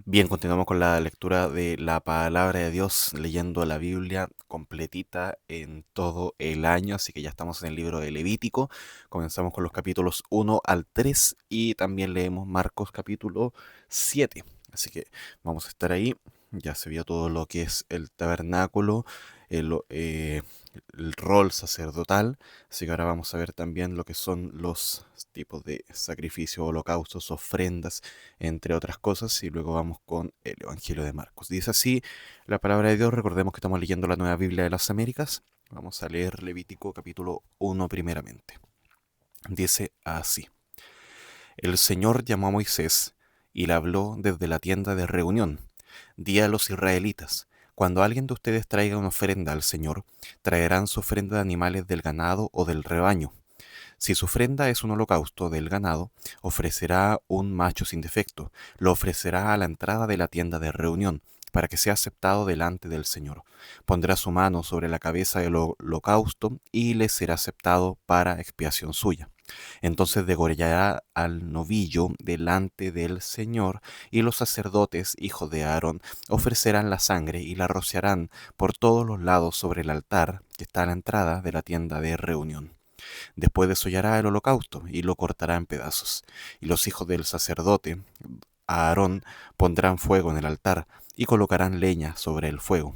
Bien, continuamos con la lectura de la palabra de Dios, leyendo la Biblia completita en todo el año, así que ya estamos en el libro de Levítico. Comenzamos con los capítulos 1 al 3 y también leemos Marcos capítulo 7. Así que vamos a estar ahí. Ya se vio todo lo que es el tabernáculo, el, eh, el rol sacerdotal. Así que ahora vamos a ver también lo que son los tipos de sacrificios, holocaustos, ofrendas, entre otras cosas, y luego vamos con el Evangelio de Marcos. Dice así la palabra de Dios. Recordemos que estamos leyendo la Nueva Biblia de las Américas. Vamos a leer Levítico capítulo 1 primeramente. Dice así: El Señor llamó a Moisés y le habló desde la tienda de reunión. Di a los israelitas: cuando alguien de ustedes traiga una ofrenda al Señor, traerán su ofrenda de animales del ganado o del rebaño. Si su ofrenda es un holocausto del ganado, ofrecerá un macho sin defecto, lo ofrecerá a la entrada de la tienda de reunión, para que sea aceptado delante del Señor. Pondrá su mano sobre la cabeza del holocausto y le será aceptado para expiación suya. Entonces degollará al novillo delante del Señor, y los sacerdotes, hijos de Aarón, ofrecerán la sangre y la rociarán por todos los lados sobre el altar que está a la entrada de la tienda de reunión. Después desollará el holocausto y lo cortará en pedazos. Y los hijos del sacerdote, Aarón, pondrán fuego en el altar y colocarán leña sobre el fuego.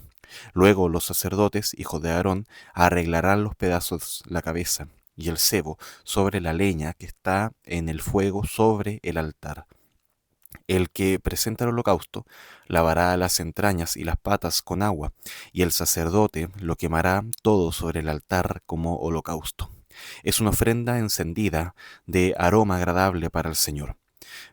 Luego los sacerdotes, hijos de Aarón, arreglarán los pedazos, la cabeza y el sebo sobre la leña que está en el fuego sobre el altar. El que presenta el holocausto lavará las entrañas y las patas con agua, y el sacerdote lo quemará todo sobre el altar como holocausto. Es una ofrenda encendida de aroma agradable para el Señor.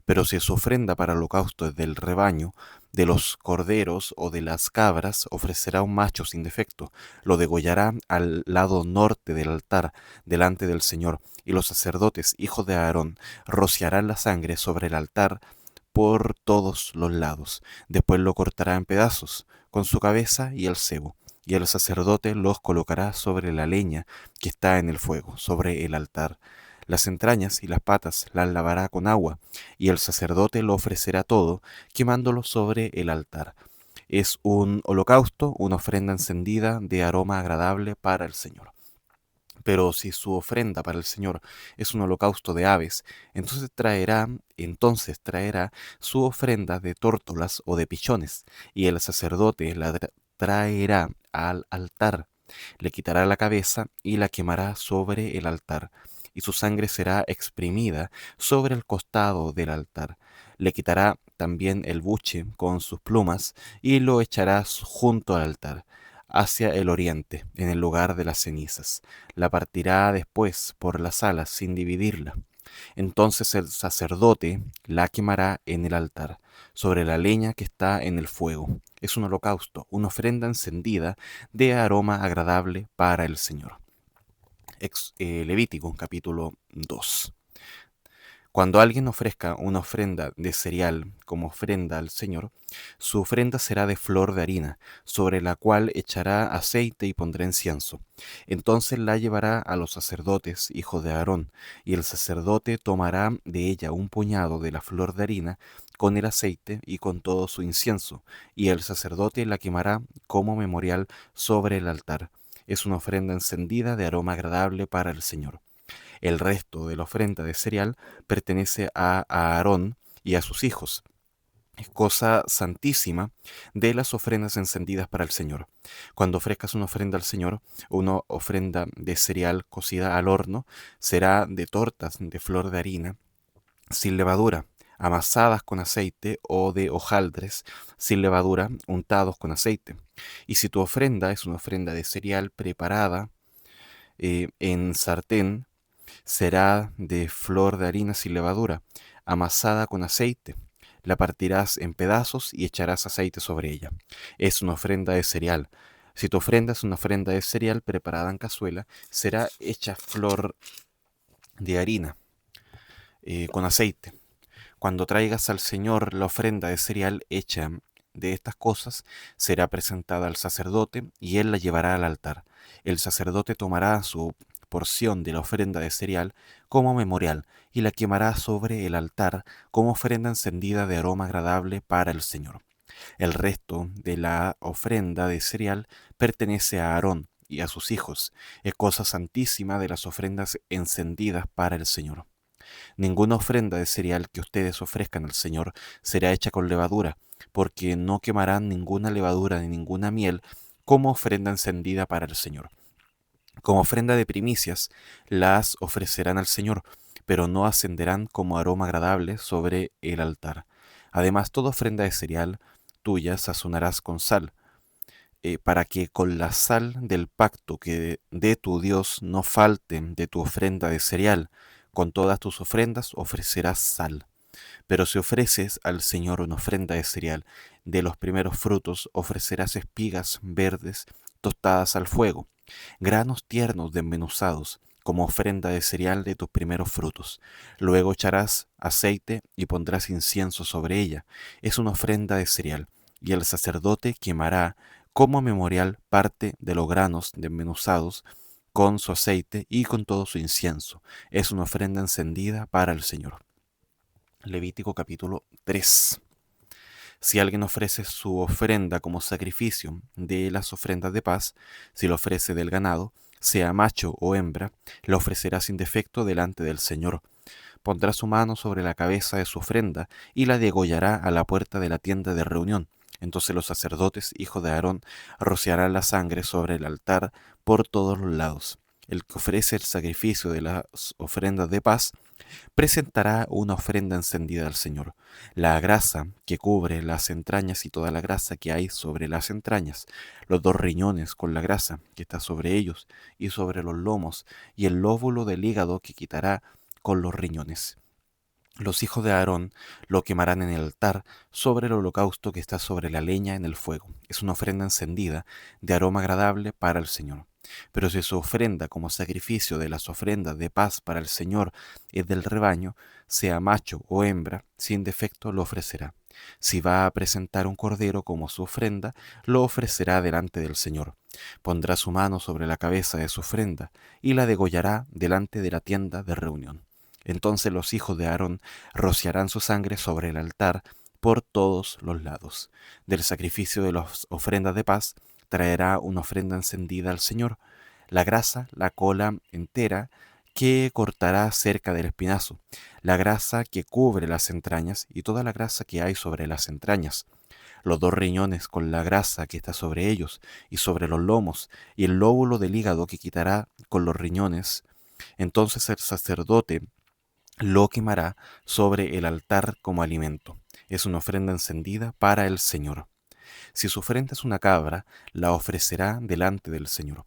Pero si su ofrenda para holocausto es del rebaño, de los corderos o de las cabras, ofrecerá un macho sin defecto, lo degollará al lado norte del altar, delante del Señor, y los sacerdotes, hijos de Aarón, rociarán la sangre sobre el altar por todos los lados. Después lo cortará en pedazos, con su cabeza y el sebo, y el sacerdote los colocará sobre la leña que está en el fuego, sobre el altar. Las entrañas y las patas las lavará con agua, y el sacerdote lo ofrecerá todo, quemándolo sobre el altar. Es un holocausto, una ofrenda encendida de aroma agradable para el Señor. Pero si su ofrenda para el Señor es un holocausto de aves, entonces traerá su ofrenda de tórtolas o de pichones, y el sacerdote la traerá al altar, le quitará la cabeza y la quemará sobre el altar, y su sangre será exprimida sobre el costado del altar. Le quitará también el buche con sus plumas y lo echará junto al altar, hacia el oriente, en el lugar de las cenizas. La partirá después por las alas sin dividirla. Entonces el sacerdote la quemará en el altar, sobre la leña que está en el fuego. Es un holocausto, una ofrenda encendida de aroma agradable para el Señor. Levítico capítulo 2. Cuando alguien ofrezca una ofrenda de cereal como ofrenda al Señor, su ofrenda será de flor de harina, sobre la cual echará aceite y pondrá incienso. Entonces la llevará a los sacerdotes, hijos de Aarón, y el sacerdote tomará de ella un puñado de la flor de harina con el aceite y con todo su incienso, y el sacerdote la quemará como memorial sobre el altar. Es una ofrenda encendida de aroma agradable para el Señor. El resto de la ofrenda de cereal pertenece a Aarón y a sus hijos. Es cosa santísima de las ofrendas encendidas para el Señor. Cuando ofrezcas una ofrenda al Señor, una ofrenda de cereal cocida al horno, será de tortas de flor de harina, sin levadura, amasadas con aceite, o de hojaldres sin levadura, untados con aceite. Y si tu ofrenda es una ofrenda de cereal preparada en sartén, será de flor de harina sin levadura, amasada con aceite. La partirás en pedazos y echarás aceite sobre ella. Es una ofrenda de cereal. Si tu ofrenda es una ofrenda de cereal preparada en cazuela, será hecha flor de harina con aceite. Cuando traigas al Señor la ofrenda de cereal hecha de estas cosas, será presentada al sacerdote y él la llevará al altar. El sacerdote tomará su porción de la ofrenda de cereal como memorial, y la quemará sobre el altar como ofrenda encendida de aroma agradable para el Señor. El resto de la ofrenda de cereal pertenece a Aarón y a sus hijos. Es cosa santísima de las ofrendas encendidas para el Señor. Ninguna ofrenda de cereal que ustedes ofrezcan al Señor será hecha con levadura, porque no quemarán ninguna levadura ni ninguna miel como ofrenda encendida para el Señor. Como ofrenda de primicias las ofrecerán al Señor, pero no ascenderán como aroma agradable sobre el altar. Además, toda ofrenda de cereal tuya sazonarás con sal, para que con la sal del pacto que de tu Dios no falten de tu ofrenda de cereal. Con todas tus ofrendas ofrecerás sal. Pero si ofreces al Señor una ofrenda de cereal de los primeros frutos, ofrecerás espigas verdes tostadas al fuego, granos tiernos desmenuzados, como ofrenda de cereal de tus primeros frutos. Luego echarás aceite y pondrás incienso sobre ella. Es una ofrenda de cereal, y el sacerdote quemará como memorial parte de los granos desmenuzados con su aceite y con todo su incienso. Es una ofrenda encendida para el Señor. Levítico capítulo 3. Si alguien ofrece su ofrenda como sacrificio de las ofrendas de paz, si lo ofrece del ganado, sea macho o hembra, lo ofrecerá sin defecto delante del Señor. Pondrá su mano sobre la cabeza de su ofrenda y la degollará a la puerta de la tienda de reunión. Entonces los sacerdotes, hijos de Aarón, rociarán la sangre sobre el altar por todos los lados. El que ofrece el sacrificio de las ofrendas de paz presentará una ofrenda encendida al Señor. La grasa que cubre las entrañas y toda la grasa que hay sobre las entrañas, los dos riñones con la grasa que está sobre ellos y sobre los lomos, y el lóbulo del hígado que quitará con los riñones. Los hijos de Aarón lo quemarán en el altar sobre el holocausto que está sobre la leña en el fuego. Es una ofrenda encendida de aroma agradable para el Señor. Pero si su ofrenda como sacrificio de las ofrendas de paz para el Señor es del rebaño, sea macho o hembra, sin defecto lo ofrecerá. Si va a presentar un cordero como su ofrenda, lo ofrecerá delante del Señor. Pondrá su mano sobre la cabeza de su ofrenda y la degollará delante de la tienda de reunión. Entonces los hijos de Aarón rociarán su sangre sobre el altar por todos los lados. Del sacrificio de las ofrendas de paz traerá una ofrenda encendida al Señor, la grasa, la cola entera, que cortará cerca del espinazo, la grasa que cubre las entrañas y toda la grasa que hay sobre las entrañas, los dos riñones con la grasa que está sobre ellos y sobre los lomos, y el lóbulo del hígado que quitará con los riñones. Entonces el sacerdote lo quemará sobre el altar como alimento. Es una ofrenda encendida para el Señor. Si su ofrenda es una cabra, la ofrecerá delante del Señor.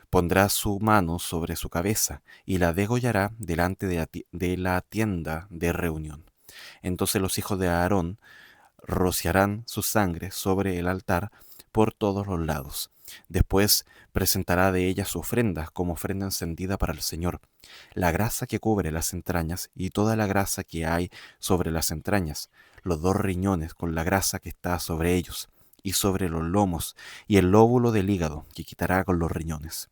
Pondrá su mano sobre su cabeza y la degollará delante de la tienda de reunión. Entonces los hijos de Aarón rociarán su sangre sobre el altar por todos los lados. Después presentará de ella su ofrenda como ofrenda encendida para el Señor, la grasa que cubre las entrañas y toda la grasa que hay sobre las entrañas, los dos riñones con la grasa que está sobre ellos, y sobre los lomos, y el lóbulo del hígado que quitará con los riñones.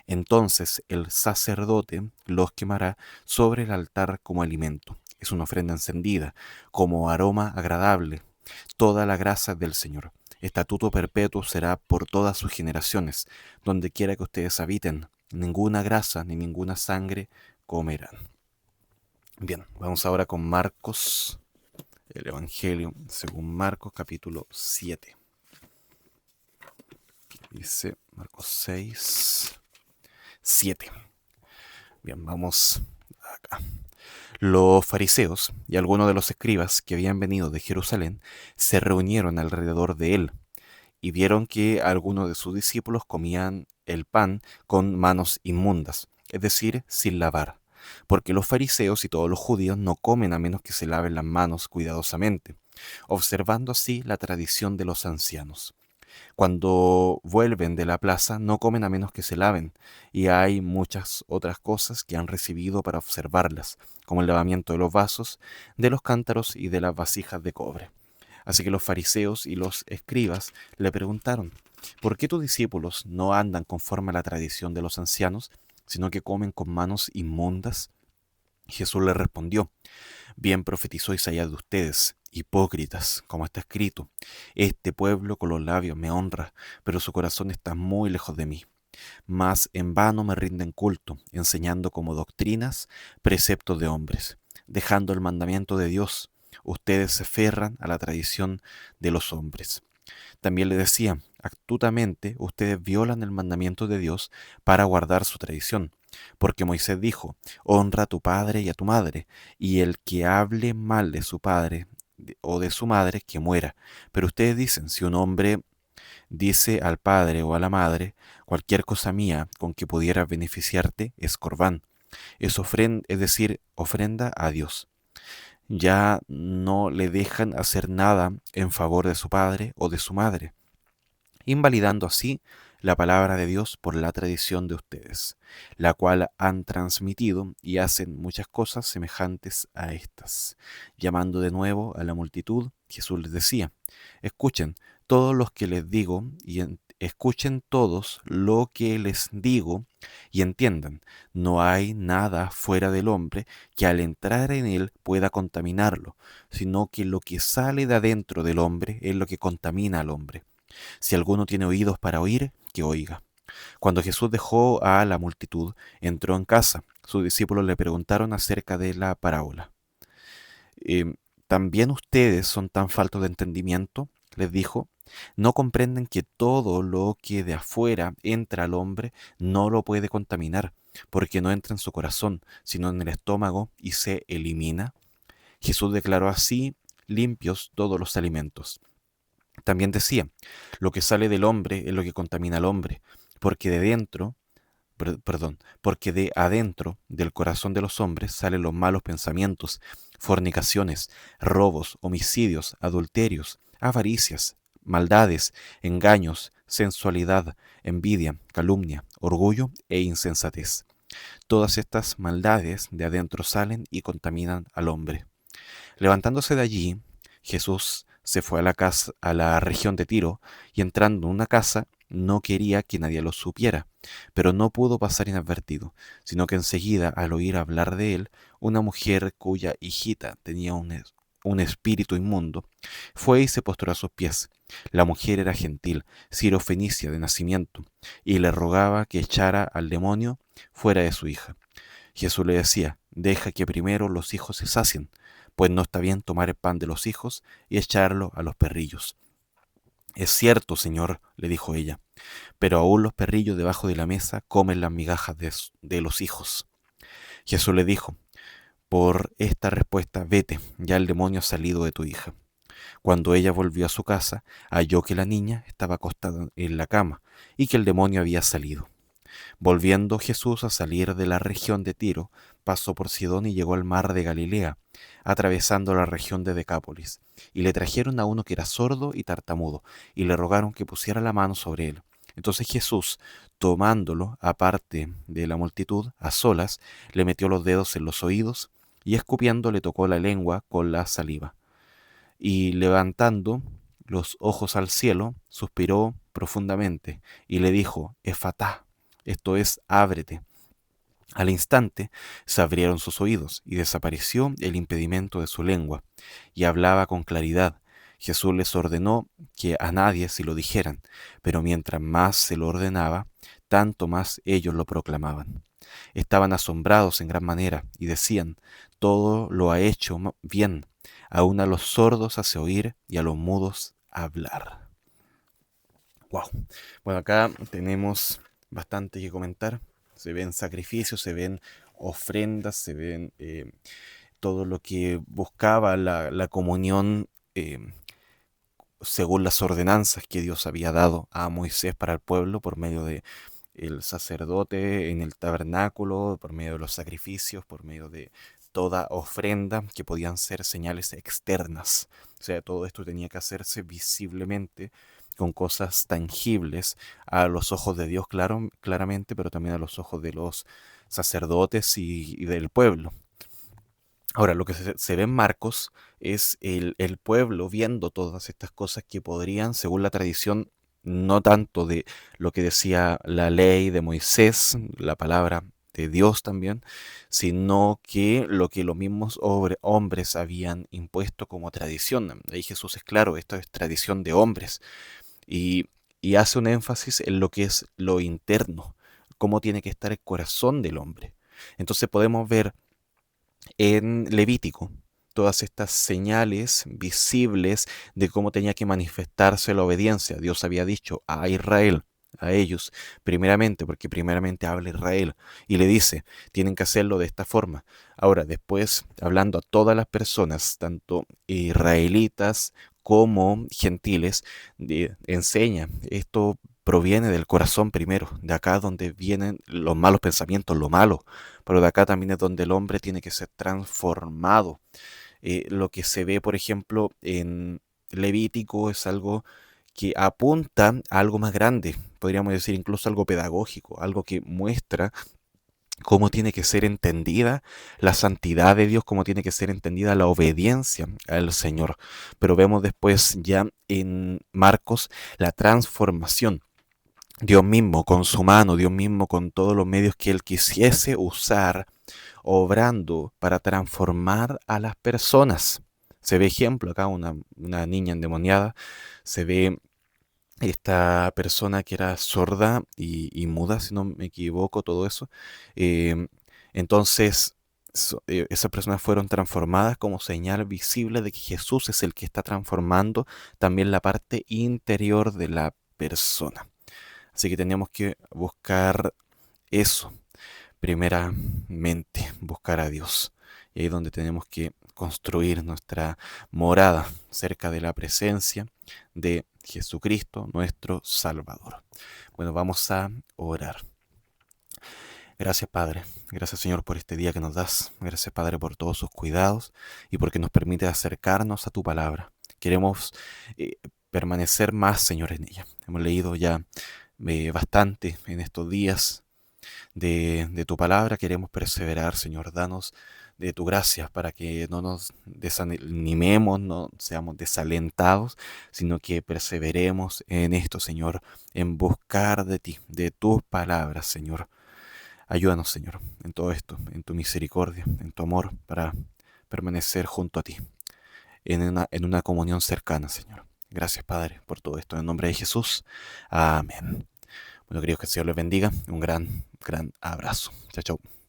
Entonces el sacerdote los quemará sobre el altar como alimento. Es una ofrenda encendida, como aroma agradable, toda la grasa del Señor. Estatuto perpetuo será por todas sus generaciones, donde quiera que ustedes habiten. Ninguna grasa ni ninguna sangre comerán. Bien, vamos ahora con Marcos, el Evangelio según Marcos capítulo 7. Dice Marcos 6, 7. Bien, vamos acá. Los fariseos y algunos de los escribas que habían venido de Jerusalén se reunieron alrededor de él y vieron que algunos de sus discípulos comían el pan con manos inmundas, es decir, sin lavar, porque los fariseos y todos los judíos no comen a menos que se laven las manos cuidadosamente, observando así la tradición de los ancianos. Cuando vuelven de la plaza no comen a menos que se laven, y hay muchas otras cosas que han recibido para observarlas, como el lavamiento de los vasos, de los cántaros y de las vasijas de cobre. Así que los fariseos y los escribas le preguntaron: ¿por qué tus discípulos no andan conforme a la tradición de los ancianos, sino que comen con manos inmundas. Jesús le respondió: bien profetizó Isaías de ustedes, hipócritas, como está escrito: este pueblo con los labios me honra, pero su corazón está muy lejos de mí. Mas en vano me rinden culto, enseñando como doctrinas preceptos de hombres, dejando el mandamiento de Dios. Ustedes se aferran a la tradición de los hombres. También le decía: astutamente ustedes violan el mandamiento de Dios para guardar su tradición. Porque Moisés dijo: honra a tu padre y a tu madre, y el que hable mal de su padre o de su madre, que muera. Pero ustedes dicen: si un hombre dice al padre o a la madre: cualquier cosa mía con que pudiera beneficiarte es corbán, es decir, ofrenda a Dios. Ya no le dejan hacer nada en favor de su padre o de su madre, invalidando así la palabra de Dios por la tradición de ustedes, la cual han transmitido, y hacen muchas cosas semejantes a estas. Llamando de nuevo a la multitud, Jesús les decía: escuchen todos los que les digo escuchen todos lo que les digo y entiendan. No hay nada fuera del hombre que al entrar en él pueda contaminarlo, sino que lo que sale de adentro del hombre es lo que contamina al hombre. Si alguno tiene oídos para oír, que oiga. Cuando Jesús dejó a la multitud, entró en casa. Sus discípulos le preguntaron acerca de la parábola. Eh, ¿También ustedes son tan faltos de entendimiento? Les dijo. ¿No comprenden que todo lo que de afuera entra al hombre no lo puede contaminar, porque no entra en su corazón, sino en el estómago y se elimina? Jesús declaró así limpios todos los alimentos. También decía: lo que sale del hombre es lo que contamina al hombre, porque de dentro, porque de adentro del corazón de los hombres salen los malos pensamientos, fornicaciones, robos, homicidios, adulterios, avaricias, maldades, engaños, sensualidad, envidia, calumnia, orgullo e insensatez. Todas estas maldades de adentro salen y contaminan al hombre. Levantándose de allí, Jesús se fue a la casa, a la región de Tiro, y entrando en una casa, no quería que nadie lo supiera, pero no pudo pasar inadvertido, sino que enseguida, al oír hablar de él, una mujer cuya hijita tenía un espíritu inmundo, fue y se postró a sus pies. La mujer era gentil, sirofenicia de nacimiento, y le rogaba que echara al demonio fuera de su hija. Jesús le decía: deja que primero los hijos se sacien, pues no está bien tomar el pan de los hijos y echarlo a los perrillos. Es cierto, Señor, le dijo ella, pero aún los perrillos debajo de la mesa comen las migajas de los hijos. Jesús le dijo: por esta respuesta vete, ya el demonio ha salido de tu hija. Cuando ella volvió a su casa, halló que la niña estaba acostada en la cama y que el demonio había salido. Volviendo Jesús a salir de la región de Tiro, pasó por Sidón y llegó al mar de Galilea, atravesando la región de Decápolis. Y le trajeron a uno que era sordo y tartamudo, y le rogaron que pusiera la mano sobre él. Entonces Jesús, tomándolo aparte de la multitud, a solas, le metió los dedos en los oídos, y escupiendo le tocó la lengua con la saliva. Y levantando los ojos al cielo, suspiró profundamente, y le dijo: Efatá, esto es, ábrete. Al instante se abrieron sus oídos y desapareció el impedimento de su lengua, y hablaba con claridad. Jesús les ordenó que a nadie se lo dijeran, pero mientras más se lo ordenaba, tanto más ellos lo proclamaban. Estaban asombrados en gran manera y decían: todo lo ha hecho bien, aún a los sordos hace oír y a los mudos hablar. Wow. Bueno, acá tenemos bastante que comentar. Se ven sacrificios, se ven ofrendas, se ven todo lo que buscaba la comunión según las ordenanzas que Dios había dado a Moisés para el pueblo por medio de el sacerdote en el tabernáculo, por medio de los sacrificios, por medio de toda ofrenda que podían ser señales externas. O sea, todo esto tenía que hacerse visiblemente con cosas tangibles a los ojos de Dios, claramente, pero también a los ojos de los sacerdotes y del pueblo. Ahora, lo que se ve en Marcos es el pueblo viendo todas estas cosas que podrían, según la tradición, no tanto de lo que decía la ley de Moisés, la palabra de Dios también, sino que lo que los mismos hombres habían impuesto como tradición. Ahí Jesús es claro, esto es tradición de hombres y, y hace un énfasis en lo que es lo interno, cómo tiene que estar el corazón del hombre. Entonces podemos ver en Levítico todas estas señales visibles de cómo tenía que manifestarse la obediencia. Dios había dicho a Israel, a ellos, primeramente, porque primeramente habla Israel, y le dice, tienen que hacerlo de esta forma. Ahora, después, hablando a todas las personas, tanto israelitas como gentiles, enseña, esto proviene del corazón primero, de acá donde vienen los malos pensamientos, lo malo, pero de acá también es donde el hombre tiene que ser transformado. Lo que se ve, por ejemplo, en Levítico es algo que apunta a algo más grande, podríamos decir incluso algo pedagógico, algo que muestra cómo tiene que ser entendida la santidad de Dios, cómo tiene que ser entendida la obediencia al Señor. Pero vemos después ya en Marcos la transformación. Dios mismo con su mano, Dios mismo con todos los medios que Él quisiese usar, obrando para transformar a las personas. Se ve ejemplo acá, una niña endemoniada, se ve esta persona que era sorda y muda, si no me equivoco, todo eso. Eh, entonces, esas personas fueron transformadas como señal visible de que Jesús es el que está transformando también la parte interior de la persona. Así que tenemos que buscar eso, primeramente, buscar a Dios. Y ahí es donde tenemos que construir nuestra morada cerca de la presencia de Jesucristo, nuestro Salvador. Bueno, vamos a orar. Gracias, Padre. Gracias, Señor, por este día que nos das. Gracias, Padre, por todos sus cuidados y porque nos permite acercarnos a tu palabra. Queremos eh, permanecer más, Señor, en ella. Hemos leído ya bastante en estos días de tu palabra. Queremos perseverar, Señor. Danos de tu gracia para que no nos desanimemos, no seamos desalentados, sino que perseveremos en esto, Señor, en buscar de ti, de tus palabras, Señor. Ayúdanos, Señor, en todo esto, en tu misericordia, en tu amor, para permanecer junto a ti, en una comunión cercana, Señor. Gracias, Padre, por todo esto. En el nombre de Jesús. Amén. Bueno, queridos, que el Señor les bendiga. Un gran, gran abrazo. Chao, chao.